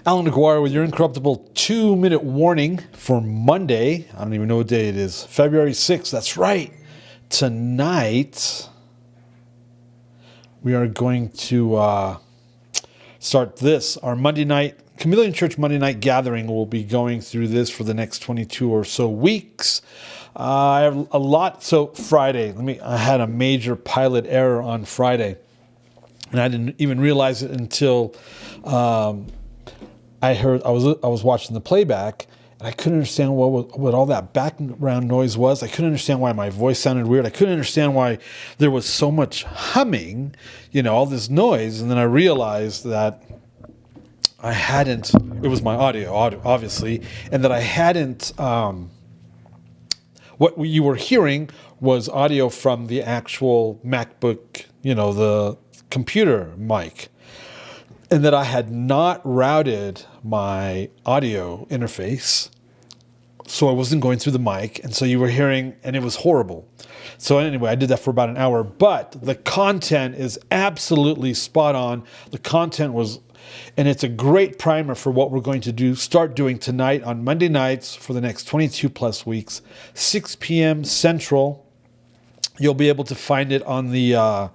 Allan Aguirre with your Incorruptible 2-minute warning for Monday. I don't even know what day it is. February 6th. That's right. Tonight, we are going to start this. Our Monday night, Chameleon Church Monday night gathering. We'll be going through this for the next 22 or so weeks. I have a lot. So Friday, I had a major pilot error on Friday. And I didn't even realize it until I was watching the playback, and I couldn't understand what all that background noise was. I couldn't understand why my voice sounded weird. I couldn't understand why there was so much humming, all this noise. And then I realized that I hadn't. It was my audio, obviously, and that I hadn't. What you were hearing was audio from the actual MacBook, the computer mic. And that I had not routed my audio interface, so I wasn't going through the mic, and so you were hearing, and it was horrible. So anyway, I did that for about an hour, but the content is absolutely spot on. The content was, and it's a great primer for what we're going to start doing tonight on Monday nights for the next 22 plus weeks, 6 p.m. Central. You'll be able to find it on the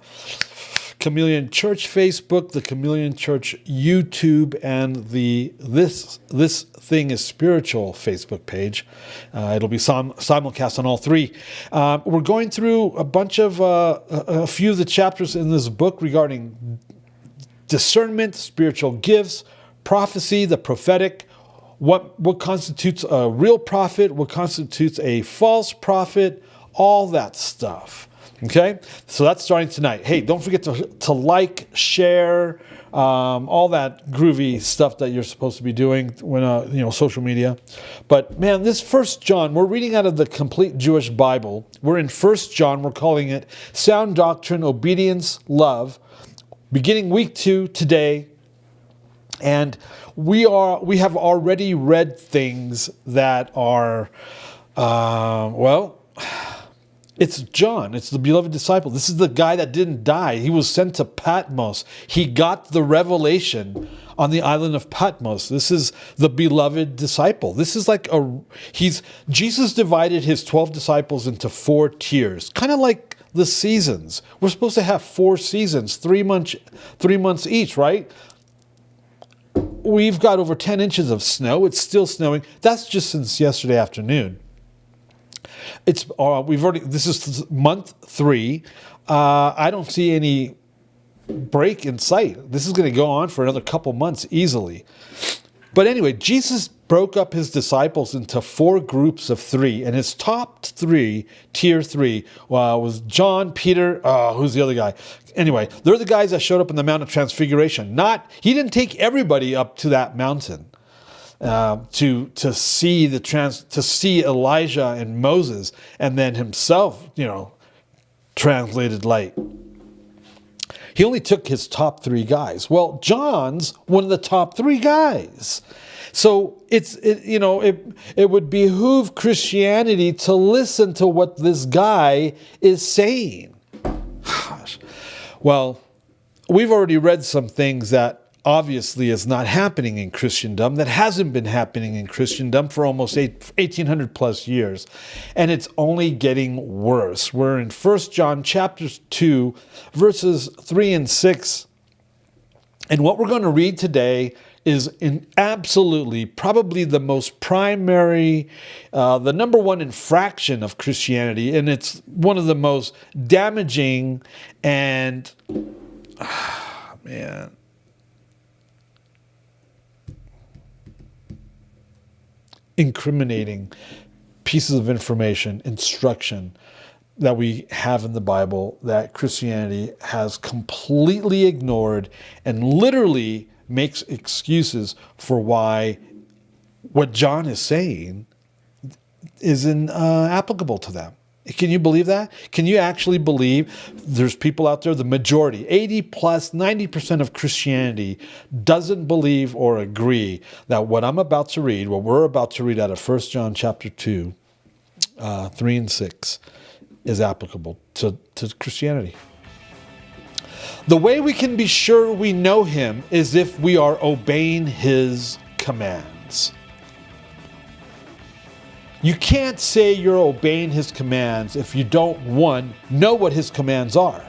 Chameleon Church Facebook, the Chameleon Church YouTube, and the This Thing is Spiritual Facebook page. It'll be simulcast on all three. We're going through a few of the chapters in this book regarding discernment, spiritual gifts, prophecy, the prophetic, what constitutes a real prophet, what constitutes a false prophet, all that stuff. Okay, so that's starting tonight. Hey, don't forget to like, share, all that groovy stuff that you're supposed to be doing when social media. But man, this First John, we're reading out of the Complete Jewish Bible. We're in First John. We're calling it Sound Doctrine, Obedience, Love. Beginning week 2 today, and we have already read things that are It's John. It's the beloved disciple. This is the guy that didn't die. He was sent to Patmos. He got the revelation on the island of Patmos. This is the beloved disciple. This is like Jesus divided his 12 disciples into 4 tiers, kind of like the seasons. We're supposed to have 4 seasons, 3 months each, right? We've got over 10 inches of snow. It's still snowing. That's just since yesterday afternoon. This is month 3. I don't see any break in sight. This is going to go on for another couple months easily. But anyway, Jesus broke up his disciples into 4 groups of 3, and his top 3, tier 3, was John, Peter, who's the other guy? Anyway, they're the guys that showed up in the Mount of Transfiguration. He didn't take everybody up to that mountain. To see Elijah and Moses, and then himself, translated light. He only took his top 3 guys. Well, John's one of the top 3 guys. So it would behoove Christianity to listen to what this guy is saying. Gosh. Well, we've already read some things that obviously is not happening in Christendom, that hasn't been happening in Christendom for almost 1,800 plus years. And it's only getting worse. We're in 1 John chapter 2, verses 3 and 6. And what we're going to read today is absolutely probably the most primary, the number one infraction of Christianity. And it's one of the most damaging and, incriminating pieces of information, instruction that we have in the Bible that Christianity has completely ignored and literally makes excuses for why what John is saying isn't applicable to them. Can you believe that? Can you actually believe there's people out there, the majority, 80 plus 90% of Christianity doesn't believe or agree that what we're about to read out of 1 John chapter 2, 3 and 6 is applicable to Christianity. The way we can be sure we know him is if we are obeying his commands. You can't say you're obeying his commands if you don't, 1, know what his commands are.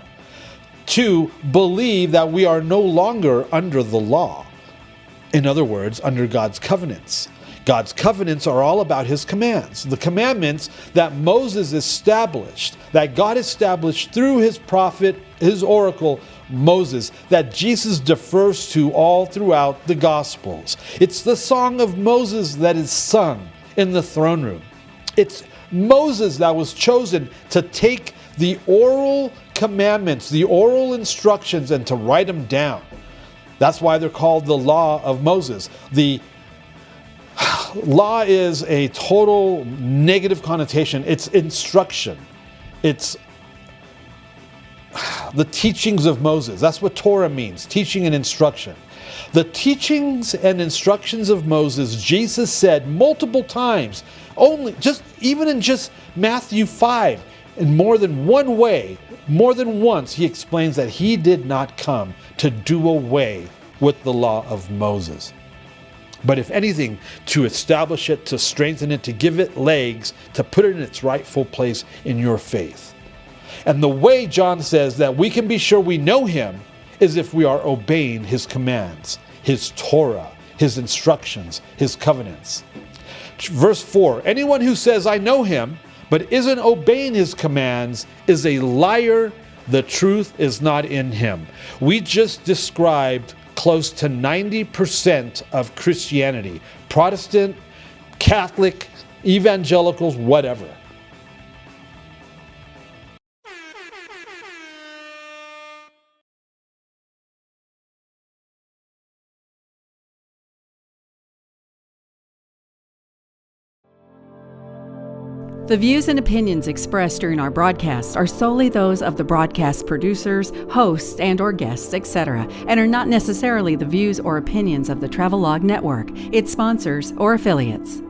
2, believe that we are no longer under the law. In other words, under God's covenants. God's covenants are all about his commands. The commandments that Moses established, that God established through his prophet, his oracle, Moses, that Jesus defers to all throughout the Gospels. It's the song of Moses that is sung in the throne room. It's Moses that was chosen to take the oral commandments, the oral instructions, and to write them down. That's why they're called the law of Moses. The law is a total negative connotation. It's instruction. It's the teachings of Moses. That's what Torah means, teaching and instruction. The teachings and instructions of Moses, Jesus said multiple times, even in just Matthew 5, in more than one way, more than once, he explains that he did not come to do away with the law of Moses, but if anything, to establish it, to strengthen it, to give it legs, to put it in its rightful place in your faith. And the way John says that we can be sure we know him is if we are obeying his commands, his Torah, his instructions, his covenants. Verse 4, anyone who says, I know him, but isn't obeying his commands is a liar. The truth is not in him. We just described close to 90% of Christianity, Protestant, Catholic, evangelicals, whatever. The views and opinions expressed during our broadcasts are solely those of the broadcast producers, hosts, and/or guests, etc., and are not necessarily the views or opinions of the Travelog Network, its sponsors, or affiliates.